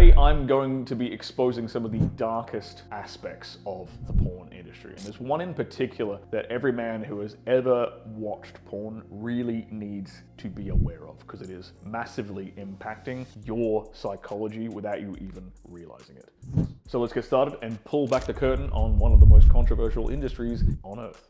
Today, I'm going to be exposing some of the darkest aspects of the porn industry. And there's one in particular that every man who has ever watched porn really needs to be aware of, because it is massively impacting your psychology without you even realizing it. So let's get started and pull back the curtain on one of the most controversial industries on Earth.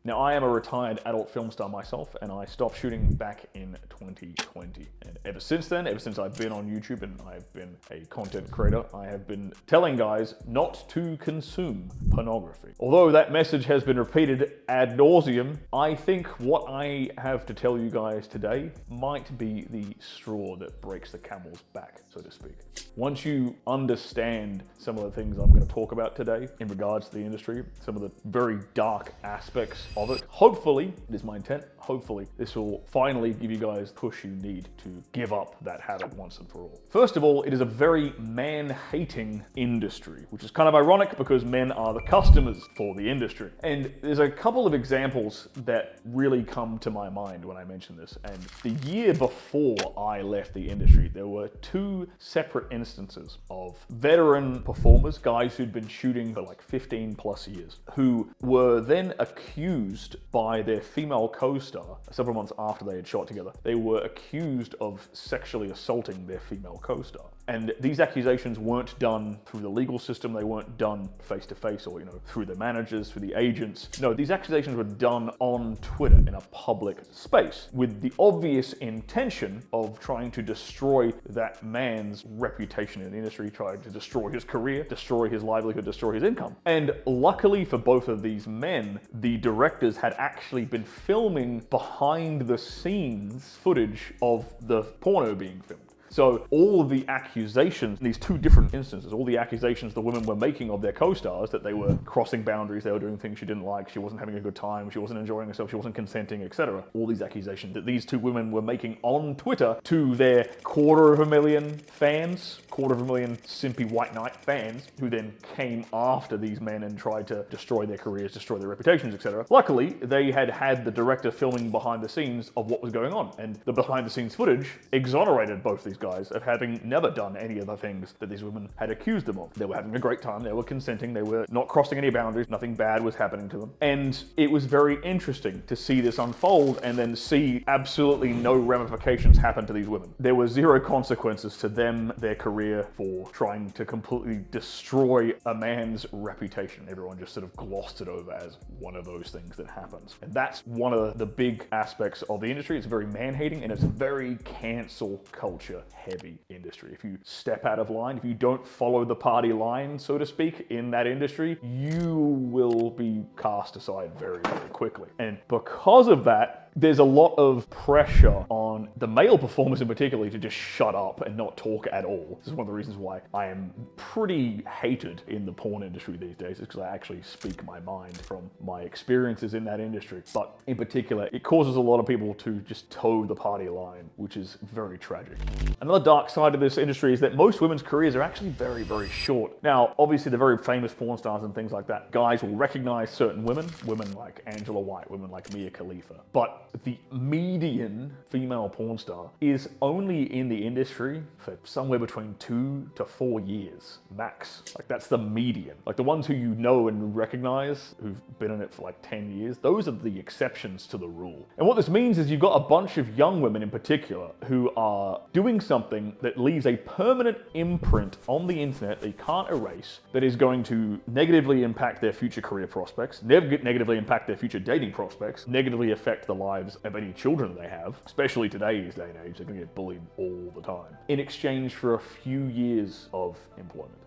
Now, I am a retired adult film star myself, and I stopped shooting back in 2020. And ever since then, ever since I've been on YouTube and I've been a content creator, I have been telling guys not to consume pornography. Although that message has been repeated ad nauseum, I think what I have to tell you guys today might be the straw that breaks the camel's back, so to speak. Once you understand some of the things I'm going to talk about today in regards to the industry, some of the very dark aspects of it, hopefully, it is my intent, hopefully this will finally give you guys the push you need to give up that habit once and for all. First of all, it is a very man-hating industry, which is kind of ironic because men are the customers for the industry. And there's a couple of examples that really come to my mind when I mention this. And the year before I left the industry, there were two separate instances of veteran performers, guys who'd been shooting for like 15 plus years, who were then accused by their female co-star several months after they had shot together. They were accused of sexually assaulting their female co-star. And these accusations weren't done through the legal system, they weren't done face to face or, through the managers, through the agents. No, these accusations were done on Twitter in a public space with the obvious intention of trying to destroy that man's reputation in the industry, trying to destroy his career, destroy his livelihood, destroy his income. And luckily for both of these men, the directors had actually been filming behind the scenes footage of the porno being filmed. So all of the accusations, in these two different instances, all the accusations the women were making of their co-stars, that they were crossing boundaries, they were doing things she didn't like, she wasn't having a good time, she wasn't enjoying herself, she wasn't consenting, etc. All these accusations that these two women were making on Twitter to their 250,000 fans, 250,000 simpy white knight fans, who then came after these men and tried to destroy their careers, destroy their reputations, etc. Luckily, they had the director filming behind the scenes of what was going on, and the behind the scenes footage exonerated both these guys of having never done any of the things that these women had accused them of. They were having a great time, they were consenting, they were not crossing any boundaries, nothing bad was happening to them. And it was very interesting to see this unfold and then see absolutely no ramifications happen to these women. There were zero consequences to them, their career, for trying to completely destroy a man's reputation. Everyone just sort of glossed it over as one of those things that happens. And that's one of the big aspects of the industry. It's very man-hating and it's a very cancel culture heavy industry. If you step out of line, if you don't follow the party line, so to speak, in that industry, you will be cast aside very, very quickly. And because of that, there's a lot of pressure on the male performers in particular to just shut up and not talk at all. This is one of the reasons why I am pretty hated in the porn industry these days, is because I actually speak my mind from my experiences in that industry. But in particular, it causes a lot of people to just toe the party line, which is very tragic. Another dark side of this industry is that most women's careers are actually very, very short. Now, obviously the very famous porn stars and things like that, guys will recognize certain women like Angela White, women like Mia Khalifa. But the median female porn star is only in the industry for somewhere between 2 to 4 years, max. Like, that's the median. Like, the ones who you know and recognize, who've been in it for like 10 years, those are the exceptions to the rule. And what this means is you've got a bunch of young women in particular who are doing something that leaves a permanent imprint on the internet they can't erase, that is going to negatively impact their future career prospects, negatively impact their future dating prospects, negatively affect the lives of any children they have, especially today's day and age. They're going to get bullied all the time in exchange for a few years of employment.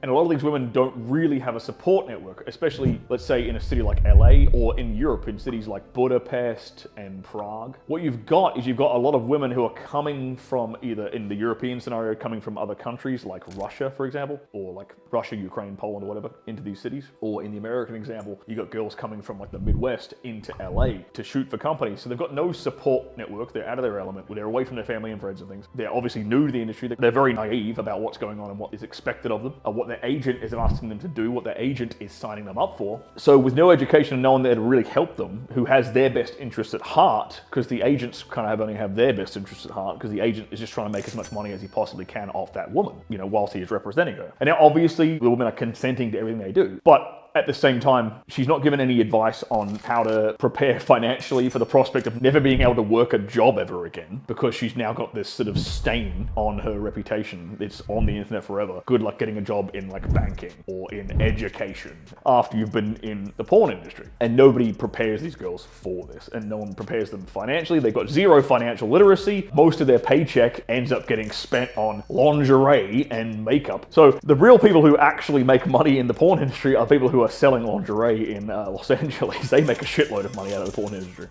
And a lot of these women don't really have a support network, especially, let's say, in a city like LA or in Europe, in cities like Budapest and Prague. What you've got is you've got a lot of women who are coming from, either in the European scenario, coming from other countries like Russia, for example, or like Russia, Ukraine, Poland, or whatever, into these cities. Or in the American example, you got girls coming from like the Midwest into LA to shoot for companies. So they've got no support network. They're out of their element. They're away from their family and friends and things. They're obviously new to the industry. They're very naive about what's going on and what is expected of them, what their agent is asking them to do, what their agent is signing them up for. So with no education and no one there to really help them, who has their best interests at heart, because the agents kind of only have their best interests at heart, because the agent is just trying to make as much money as he possibly can off that woman, whilst he is representing her. And now obviously the women are consenting to everything they do, but at the same time, she's not given any advice on how to prepare financially for the prospect of never being able to work a job ever again, because she's now got this sort of stain on her reputation. It's on the internet forever. Good luck getting a job in like banking or in education after you've been in the porn industry. And nobody prepares these girls for this, and no one prepares them financially. They've got zero financial literacy. Most of their paycheck ends up getting spent on lingerie and makeup. So the real people who actually make money in the porn industry are people who are selling lingerie in Los Angeles. They make a shitload of money out of the porn industry.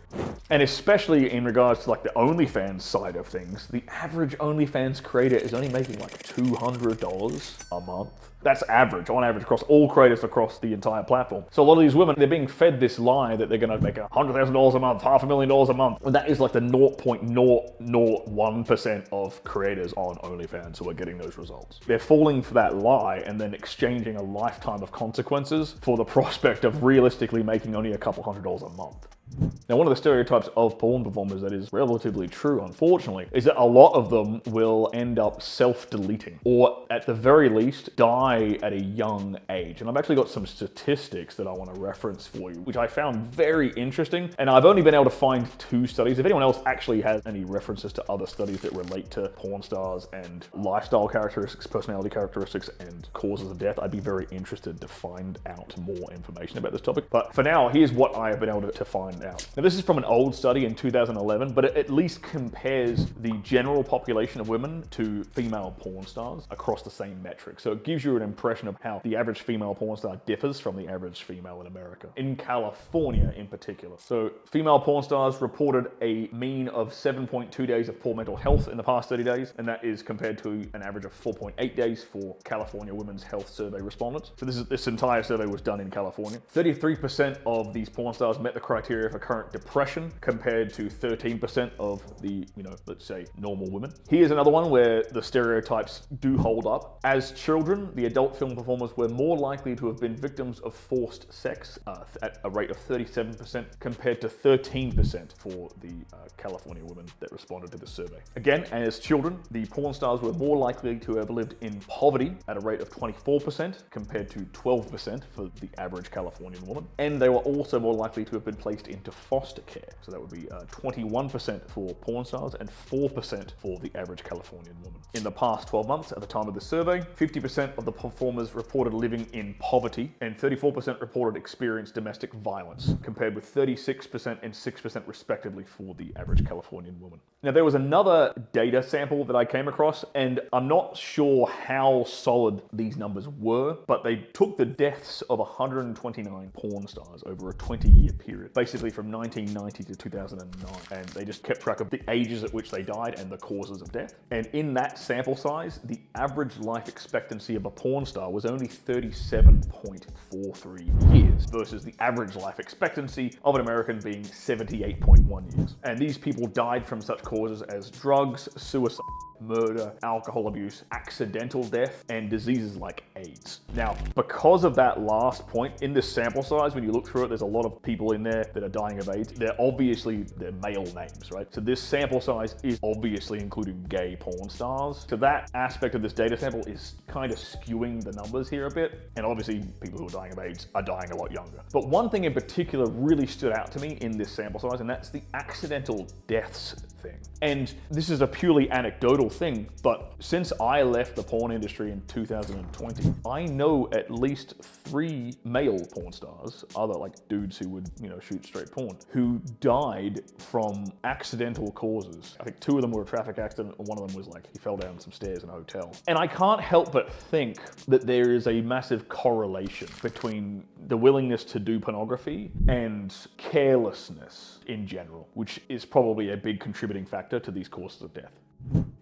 And especially in regards to like the OnlyFans side of things, the average OnlyFans creator is only making like $200 a month. That's average, on average, across all creators across the entire platform. So a lot of these women, they're being fed this lie that they're gonna make $100,000 a month, $500,000 a month. And that is like the 0.001% of creators on OnlyFans who are getting those results. They're falling for that lie and then exchanging a lifetime of consequences for the prospect of realistically making only a couple $100 a month. Now, one of the stereotypes of porn performers that is relatively true, unfortunately, is that a lot of them will end up self-deleting, or at the very least, die at a young age. And I've actually got some statistics that I want to reference for you, which I found very interesting. And I've only been able to find 2 studies. If anyone else actually has any references to other studies that relate to porn stars and lifestyle characteristics, personality characteristics, and causes of death, I'd be very interested to find out more information about this topic. But for now, here's what I have been able to find out. Now, this is from an old study in 2011, but it at least compares the general population of women to female porn stars across the same metric. So it gives you an impression of how the average female porn star differs from the average female in America, in California in particular. So female porn stars reported a mean of 7.2 days of poor mental health in the past 30 days, and that is compared to an average of 4.8 days for California Women's Health Survey respondents. So this entire survey was done in California. 33% of these porn stars met the criteria for current depression, compared to 13% of the, let's say, normal women. Here's another one where the stereotypes do hold up. As children, the adult film performers were more likely to have been victims of forced sex at a rate of 37%, compared to 13% for the California women that responded to the survey. Again, as children, the porn stars were more likely to have lived in poverty at a rate of 24%, compared to 12% for the average Californian woman. And they were also more likely to have been placed into foster care. So that would be 21% for porn stars and 4% for the average Californian woman. In the past 12 months, at the time of the survey, 50% of the performers reported living in poverty, and 34% reported experienced domestic violence, compared with 36% and 6% respectively for the average Californian woman. Now, there was another data sample that I came across, and I'm not sure how solid these numbers were, but they took the deaths of 129 porn stars over a 20-year period, basically from 1990 to 2009, and they just kept track of the ages at which they died and the causes of death. And in that sample size, the average life expectancy of a porn star was only 37.43 years versus the average life expectancy of an American being 78.1 years. And these people died from such causes as drugs, suicide, murder, alcohol abuse, accidental death, and diseases like AIDS. Now, because of that last point, in this sample size, when you look through it, there's a lot of people in there that are dying of AIDS. They're male names, right? So this sample size is obviously including gay porn stars. So that aspect of this data sample is kind of skewing the numbers here a bit. And obviously, people who are dying of AIDS are dying a lot younger. But one thing in particular really stood out to me in this sample size, and that's the accidental deaths thing. And this is a purely anecdotal thing, but since I left the porn industry in 2020, I know at least 3 male porn stars, other like dudes who would, shoot straight porn, who died from accidental causes. I think 2 of them were a traffic accident, and one of them was like he fell down some stairs in a hotel. And I can't help but think that there is a massive correlation between the willingness to do pornography and carelessness in general, which is probably a big contributing factor to these causes of death.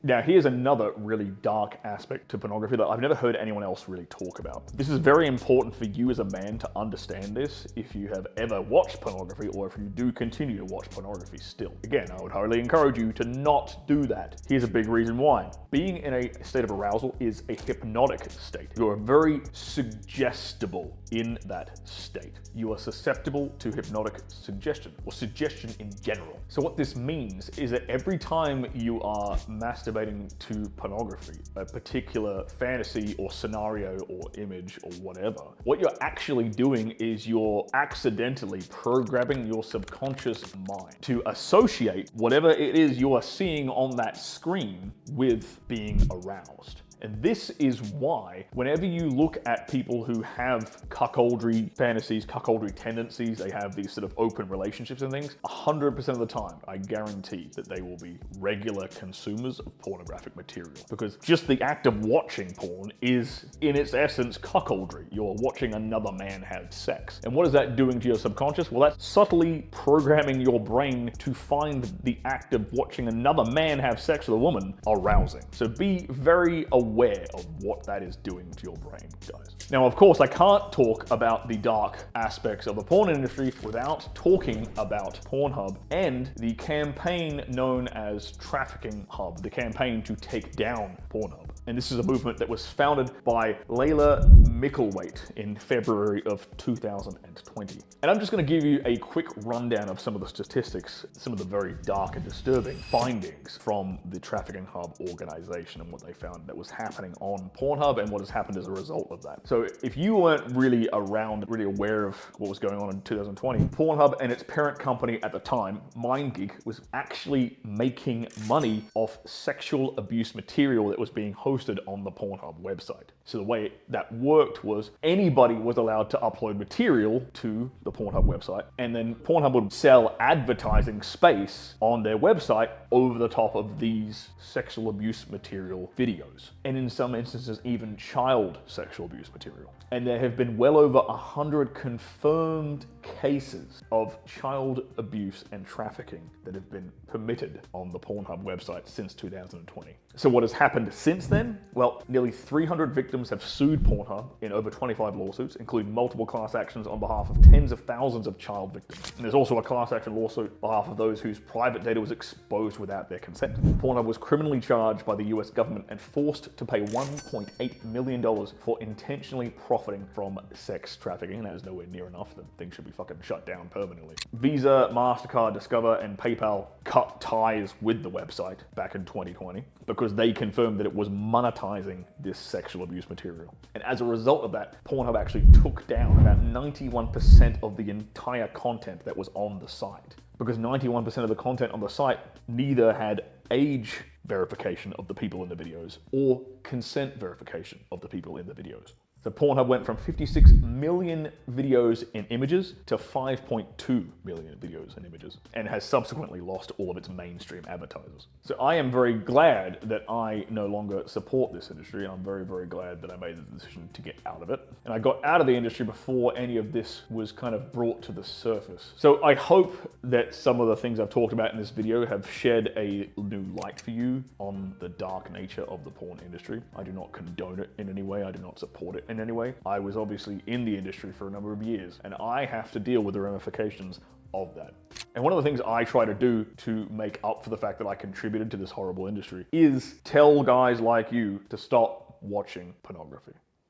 Now, here's another really dark aspect to pornography that I've never heard anyone else really talk about. This is very important for you as a man to understand this if you have ever watched pornography or if you do continue to watch pornography still. Again, I would highly encourage you to not do that. Here's a big reason why. Being in a state of arousal is a hypnotic state. You are very suggestible in that state. You are susceptible to hypnotic suggestion, or suggestion in general. So what this means is that every time you are masturbating to pornography, a particular fantasy or scenario or image or whatever, what you're actually doing is you're accidentally programming your subconscious mind to associate whatever it is you are seeing on that screen with being aroused. And this is why, whenever you look at people who have cuckoldry fantasies, cuckoldry tendencies, they have these sort of open relationships and things, 100% of the time, I guarantee that they will be regular consumers of pornographic material. Because just the act of watching porn is, in its essence, cuckoldry. You're watching another man have sex. And what is that doing to your subconscious? Well, that's subtly programming your brain to find the act of watching another man have sex with a woman arousing. So be very aware of what that is doing to your brain, guys. Now, of course, I can't talk about the dark aspects of the porn industry without talking about Pornhub and the campaign known as Trafficking Hub, the campaign to take down Pornhub. And this is a movement that was founded by Layla Micklethwait in February of 2020. And I'm just going to give you a quick rundown of some of the statistics, some of the very dark and disturbing findings from the Trafficking Hub organization and what they found that was happening on Pornhub and what has happened as a result of that. So if you weren't really around, really aware of what was going on in 2020, Pornhub and its parent company at the time, MindGeek, was actually making money off sexual abuse material that was being hosted on the Pornhub website. So the way that worked was anybody was allowed to upload material to the Pornhub website, and then Pornhub would sell advertising space on their website over the top of these sexual abuse material videos, and in some instances even child sexual abuse material. And there have been well over 100 confirmed cases of child abuse and trafficking that have been permitted on the Pornhub website since 2020. So what has happened since then? Well, nearly 300 victims have sued Pornhub in over 25 lawsuits, including multiple class actions on behalf of tens of thousands of child victims. And there's also a class action lawsuit on behalf of those whose private data was exposed without their consent. Pornhub was criminally charged by the US government and forced to pay $1.8 million for intentionally profiting from sex trafficking. That is nowhere near enough. The thing should be fucking shut down permanently. Visa, MasterCard, Discover, and PayPal cut ties with the website back in 2020 because they confirmed that it was monetizing this sexual abuse material. And as a result of that, Pornhub actually took down about 91% of the entire content that was on the site. Because 91% of the content on the site neither had age verification of the people in the videos or consent verification of the people in the videos. So Pornhub went from 56 million videos in images to 5.2 million videos in images, and has subsequently lost all of its mainstream advertisers. So I am very glad that I no longer support this industry, and I'm very, very glad that I made the decision to get out of it. And I got out of the industry before any of this was kind of brought to the surface. So I hope that some of the things I've talked about in this video have shed a new light for you on the dark nature of the porn industry. I do not condone it in any way. I do not support it in any way. I was obviously in the industry for a number of years, and I have to deal with the ramifications of that. And one of the things I try to do to make up for the fact that I contributed to this horrible industry is tell guys like you to stop watching pornography.